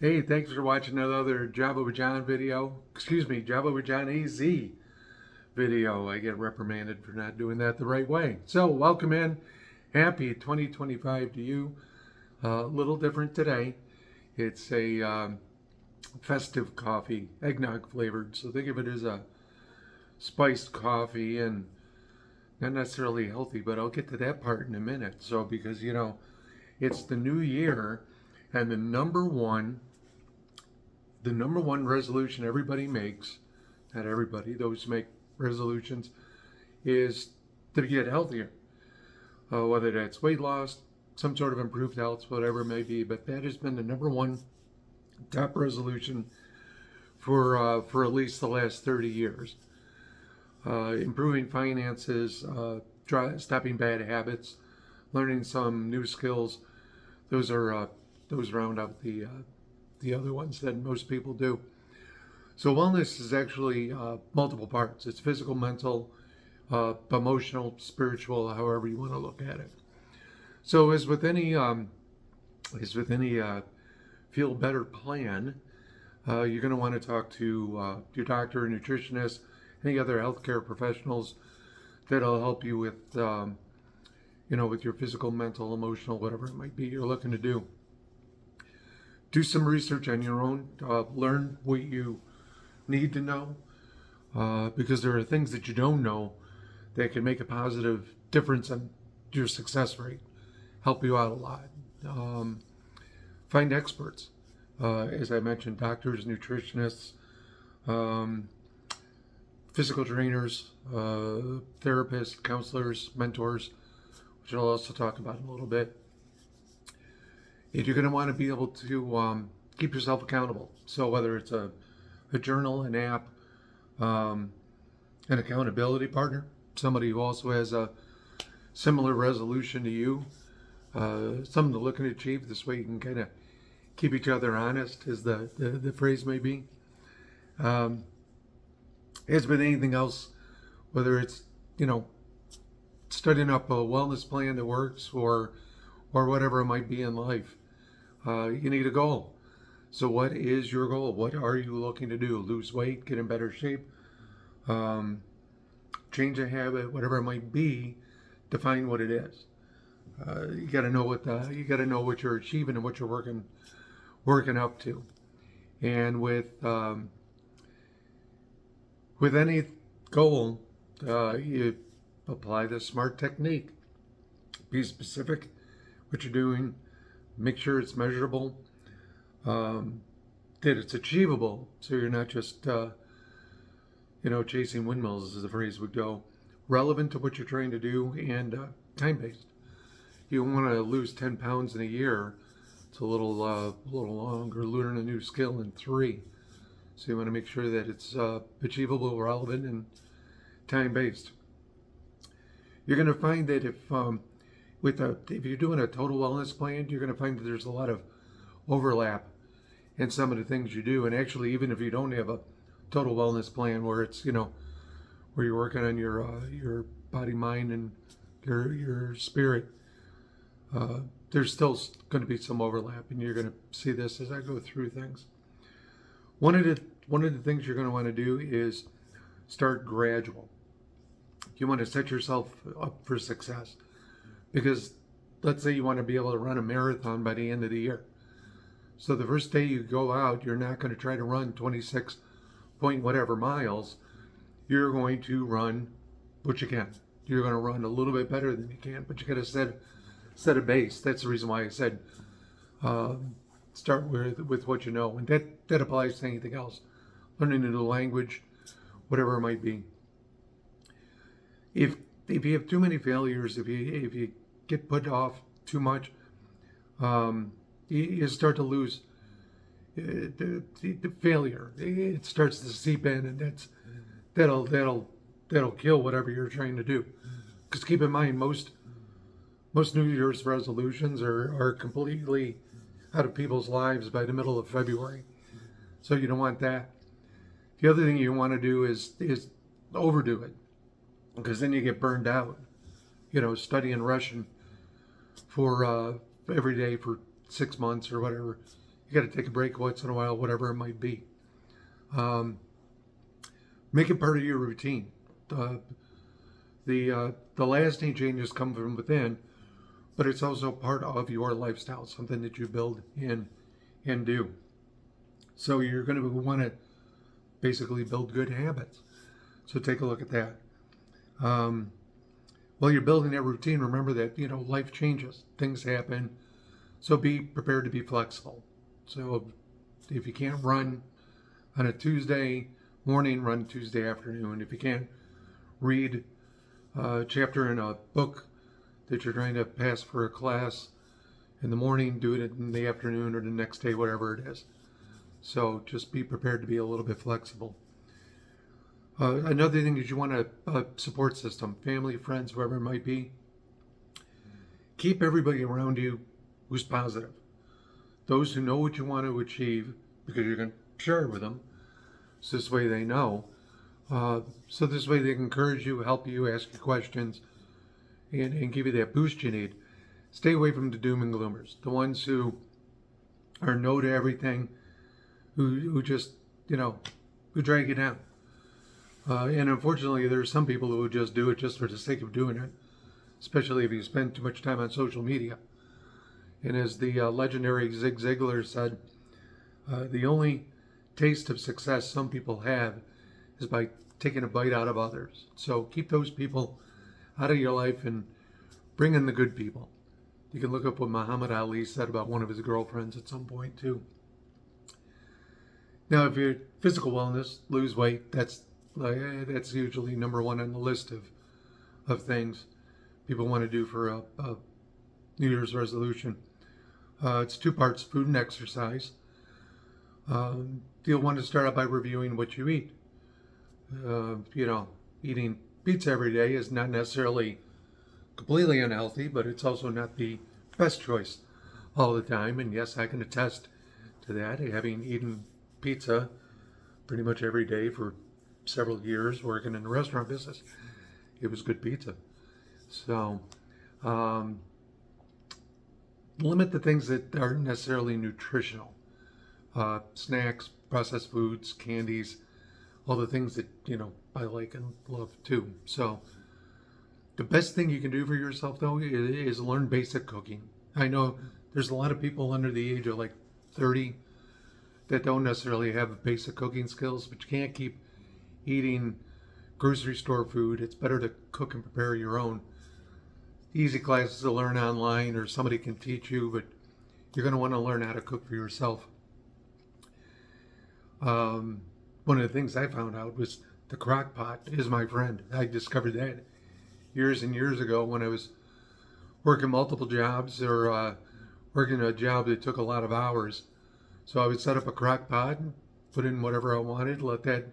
Hey, thanks for watching another Java with John video. Excuse me, Java with John AZ video. I get reprimanded for not doing that the right way. So, welcome in. Happy 2025 to you. A little different today. It's a festive coffee, eggnog flavored. So, think of it as a spiced coffee and not necessarily healthy, but I'll get to that part in a minute. So, because it's the new year and the number one resolution everybody makes, not everybody, those make resolutions, is to get healthier. Whether that's weight loss, some sort of improved health, whatever it may be, but that has been the number one top resolution for at least the last 30 years. Improving finances, stopping bad habits, learning some new skills. Those round out the other ones that most people do. So wellness is actually multiple parts. It's physical, mental, emotional, spiritual, however you want to look at it. So as with any feel better plan, you're going to want to talk to your doctor, nutritionist, any other healthcare professionals that'll help you with your physical, mental, emotional, whatever it might be you're looking to do. Do some research on your own. Learn what you need to know, because there are things that you don't know that can make a positive difference in your success rate, help you out a lot. Find experts, as I mentioned, doctors, nutritionists, physical trainers, therapists, counselors, mentors, which I'll also talk about in a little bit. And you're going to want to be able to keep yourself accountable. So whether it's a journal, an app, an accountability partner, somebody who also has a similar resolution to you, something to look and achieve. This way you can kind of keep each other honest, as the phrase may be. As with anything else, whether it's, studying up a wellness plan that works or whatever it might be in life, you need a goal. So what is your goal? What are you looking to do? Lose weight, get in better shape, change a habit, whatever it might be. Define what it is. You got to know what you're achieving and what you're working up to. And with any goal, you apply the SMART technique. Be specific what you're doing. Make sure it's measurable, that it's achievable, so you're not just chasing windmills, as the phrase would go. Relevant to what you're trying to do, and time-based. You want to lose 10 pounds in a year. It's a little longer. Learn a new skill in 3. So you want to make sure that it's achievable, relevant, and time-based. You're going to find that if you're doing a total wellness plan, you're going to find that there's a lot of overlap in some of the things you do. And actually, even if you don't have a total wellness plan where it's, where you're working on your body, mind, and your spirit, there's still going to be some overlap, and you're going to see this as I go through things. One of the things you're going to want to do is start gradual. You want to set yourself up for success. Because let's say you want to be able to run a marathon by the end of the year. So the first day you go out, you're not going to try to run 26 point whatever miles. You're going to run what you can. You're going to run a little bit better than you can, but you got to set a base. That's the reason why I said start with what you know, and that applies to anything else. Learning a new language, whatever it might be. If you have too many failures, if you get put off too much, you start to lose the failure. It starts to seep in, and that'll kill whatever you're trying to do. Because keep in mind, most New Year's resolutions are completely out of people's lives by the middle of February. So you don't want that. The other thing you want to do is overdo it, because then you get burned out. Studying Russian for every day for 6 months or whatever, You got to take a break once in a while, whatever it might be. Um, make it part of your routine. The lasting changes come from within, but it's also part of your lifestyle, something that you build in and do. So you're going to want to basically build good habits. So take a look at that. While you're building that routine, remember that, life changes, things happen. So be prepared to be flexible. So if you can't run on a Tuesday morning, run Tuesday afternoon. If you can't read a chapter in a book that you're trying to pass for a class in the morning, do it in the afternoon or the next day, whatever it is. So just be prepared to be a little bit flexible. Another thing is you want a support system, family, friends, whoever it might be. Keep everybody around you who's positive. Those who know what you want to achieve, because you're going to share it with them. So this way they know. So this way they can encourage you, help you, ask you questions, and give you that boost you need. Stay away from the doom and gloomers, the ones who are no to everything, who just, who drag you down. And unfortunately, there are some people who just do it just for the sake of doing it, especially if you spend too much time on social media. And as the legendary Zig Ziglar said, the only taste of success some people have is by taking a bite out of others. So keep those people out of your life and bring in the good people. You can look up what Muhammad Ali said about one of his girlfriends at some point too. Now, if you're physical wellness, lose weight, that's usually number one on the list of things people want to do for a New Year's resolution. It's two parts, food and exercise. You'll want to start out by reviewing what you eat. Eating pizza every day is not necessarily completely unhealthy, but it's also not the best choice all the time. And yes, I can attest to that, having eaten pizza pretty much every day for several years working in the restaurant business. It was good pizza. So limit the things that aren't necessarily nutritional. Snacks, processed foods, candies, all the things that, I like and love too. So the best thing you can do for yourself, though, is learn basic cooking. I know there's a lot of people under the age of like 30 that don't necessarily have basic cooking skills, but you can't keep eating grocery store food. It's better to cook and prepare your own. Easy classes to learn online, or somebody can teach you, but you're going to want to learn how to cook for yourself. One of the things I found out was the crock pot is my friend. I discovered that years and years ago when I was working multiple jobs, or working a job that took a lot of hours. So I would set up a crock pot and put in whatever I wanted, let that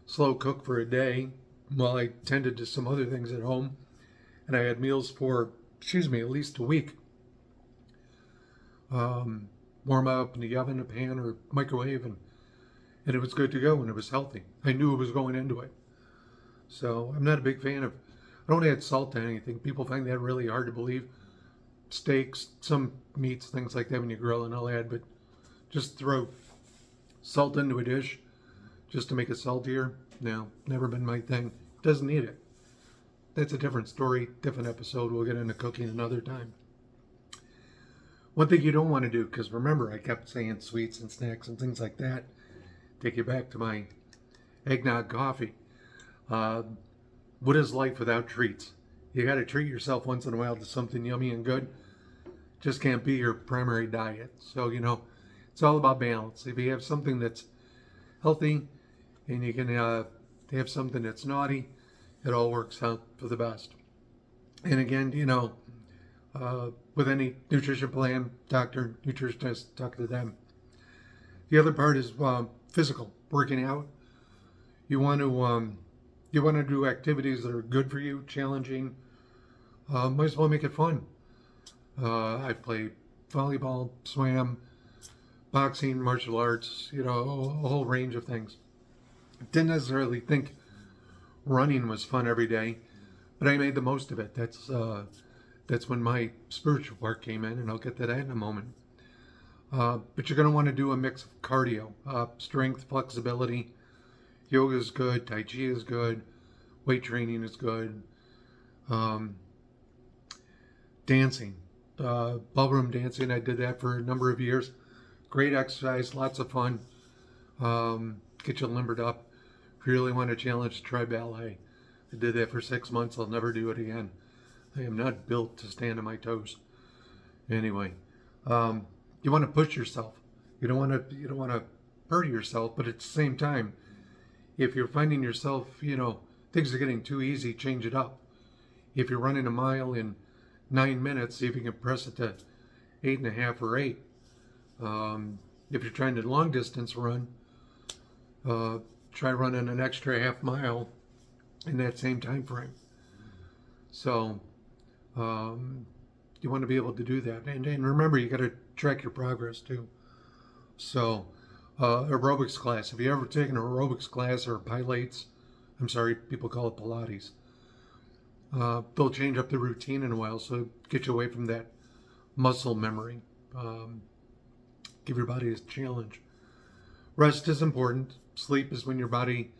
slow cook for a day while I tended to some other things at home. And I had meals for, at least a week. Warm up in the oven, a pan, or microwave, and it was good to go, and it was healthy. I knew it was going into it. So I'm not a big fan of, I don't add salt to anything. People find that really hard to believe. Steaks, some meats, things like that when you grill, and I'll add, but just throw salt into a dish just to make it saltier. No, never been my thing. Doesn't need it. That's a different story, different episode. We'll get into cooking another time. One thing you don't want to do, because remember, I kept saying sweets and snacks and things like that. Take you back to my eggnog coffee. What is life without treats? You got to treat yourself once in a while to something yummy and good. Just can't be your primary diet. So, it's all about balance. If you have something that's healthy and you can have something that's naughty, it all works out for the best. And again, with any nutrition plan, doctor, nutritionist, talk to them. The other part is physical, working out. You want to do activities that are good for you, challenging. Might as well make it fun. I played volleyball, swam, boxing, martial arts, a whole range of things. Didn't necessarily think running was fun every day, but I made the most of it. That's when my spiritual part came in, and I'll get to that in a moment. But you're going to want to do a mix of cardio, strength, flexibility. Yoga is good, Tai Chi is good, weight training is good. Um, Dancing, ballroom dancing, I did that for a number of years. Great exercise, lots of fun. Get you limbered up. If you really want a challenge, try ballet. I did that for 6 months. I'll never do it again. I am not built to stand on my toes. Anyway, you want to push yourself. You don't want to hurt yourself, but at the same time, if you're finding yourself, things are getting too easy, change it up. If you're running a mile in 9 minutes, see if you can press it to 8.5 or 8. If you're trying to long distance run, try running an extra half mile in that same time frame. So you want to be able to do that. And remember, you got to track your progress too. So aerobics class, if you ever taken an aerobics class or Pilates, I'm sorry, people call it Pilates, they'll change up the routine in a while, so get you away from that muscle memory. Give your body a challenge. Rest is important. Sleep is when your body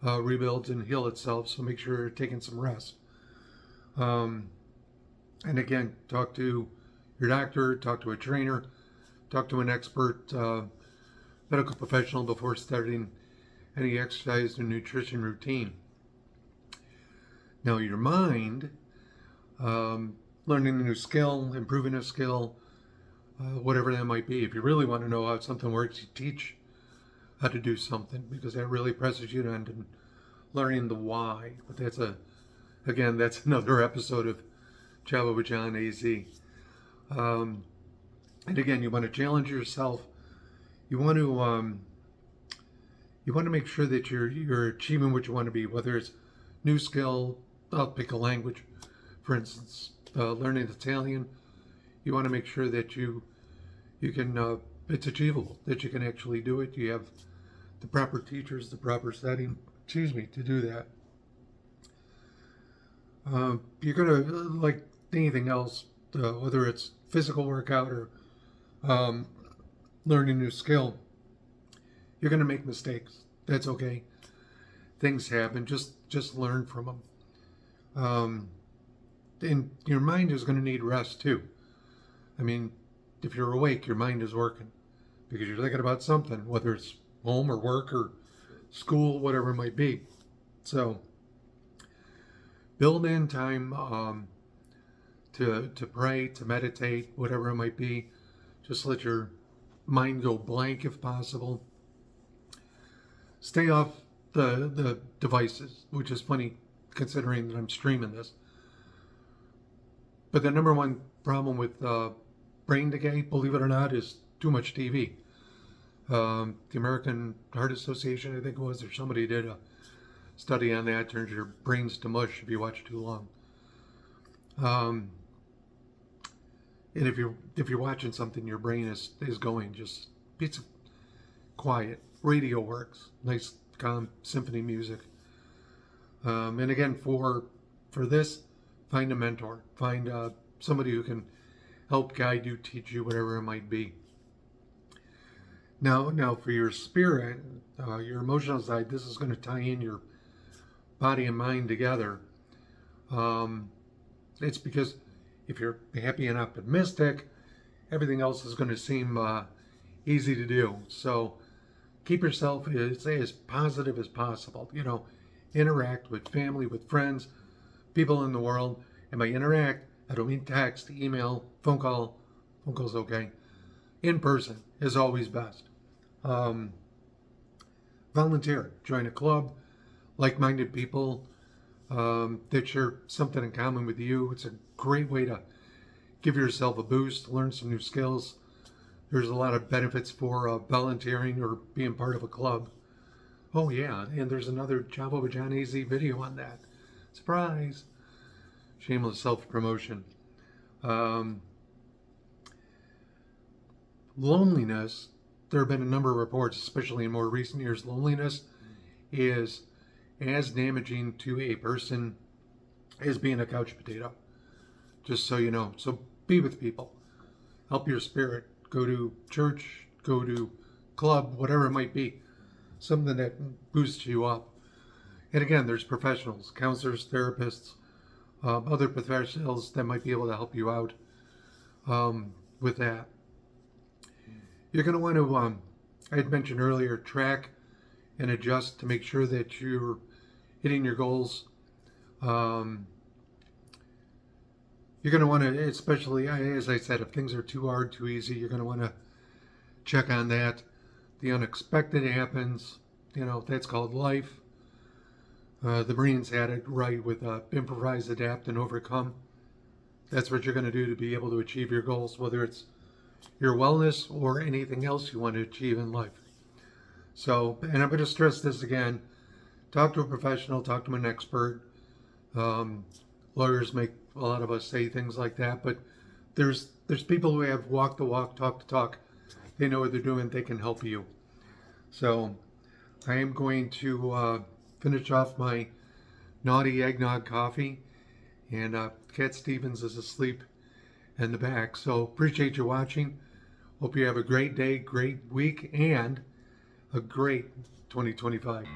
rebuilds and heals itself, so make sure you're taking some rest. And again, talk to your doctor, talk to a trainer, talk to an expert medical professional before starting any exercise or nutrition routine. Now, your mind, learning a new skill, improving a skill, whatever that might be. If you really want to know how something works, you teach how to do something, because that really presses you on learning the why. But that's another episode of Travel with John AZ. And again, you want to challenge yourself. You want to make sure that you're achieving what you want to be, whether it's new skill. I'll pick a language, for instance, learning Italian. You want to make sure that you can, it's achievable, that you can actually do it. You have the proper teachers, the proper setting, to do that. You're going to, like anything else, whether it's physical workout or learning a new skill, you're going to make mistakes. That's okay. Things happen. Just learn from them. And your mind is going to need rest too. I mean, if you're awake, your mind is working because you're thinking about something, whether it's home or work or school, whatever it might be. So build in time to pray, to meditate, whatever it might be. Just let your mind go blank if possible. Stay off the devices, which is funny considering that I'm streaming this. But the number one problem with brain decay, believe it or not, is too much TV. The American Heart Association, I think it was, or somebody did a study on that. Turns your brains to mush if you watch too long. And if you're watching something, your brain is going. Just be quiet. Radio works. Nice, calm symphony music. And again, for this, find a mentor. Find somebody who can help guide you, teach you, whatever it might be. Now for your spirit, your emotional side, this is going to tie in your body and mind together. It's because if you're happy and optimistic, everything else is going to seem easy to do. So keep yourself as positive as possible. Interact with family, with friends, people in the world. And by interact, I don't mean text, email, phone call. Phone call's okay. In person is always best. Volunteer, join a club, like-minded people that share something in common with you. It's a great way to give yourself a boost, learn some new skills. There's a lot of benefits for volunteering or being part of a club. Oh yeah, and there's another Travel with John AZ video on that. Surprise! Shameless self-promotion. Loneliness, there have been a number of reports, especially in more recent years, loneliness is as damaging to a person as being a couch potato. Just so you know. So be with people. Help your spirit go to church, go to club, whatever it might be, something that boosts you up. And again, there's professionals, counselors, therapists, other professionals that might be able to help you out with that. You're going to want to, I had mentioned earlier, track and adjust to make sure that you're hitting your goals. You're going to want to, especially, as I said, if things are too hard, too easy, you're going to want to check on that. The unexpected happens, that's called life. The Marines had it right with improvise, adapt, and overcome. That's what you're going to do to be able to achieve your goals, whether it's your wellness or anything else you want to achieve in life. So, and I'm going to stress this again, talk to a professional, talk to an expert. Lawyers make a lot of us say things like that, but there's people who have walk the walk, talk the talk. They know what they're doing. They can help you. So I am going to finish off my naughty eggnog coffee, and Cat Stevens is asleep in the back. So appreciate you watching. Hope you have a great day, great week, and a great 2025.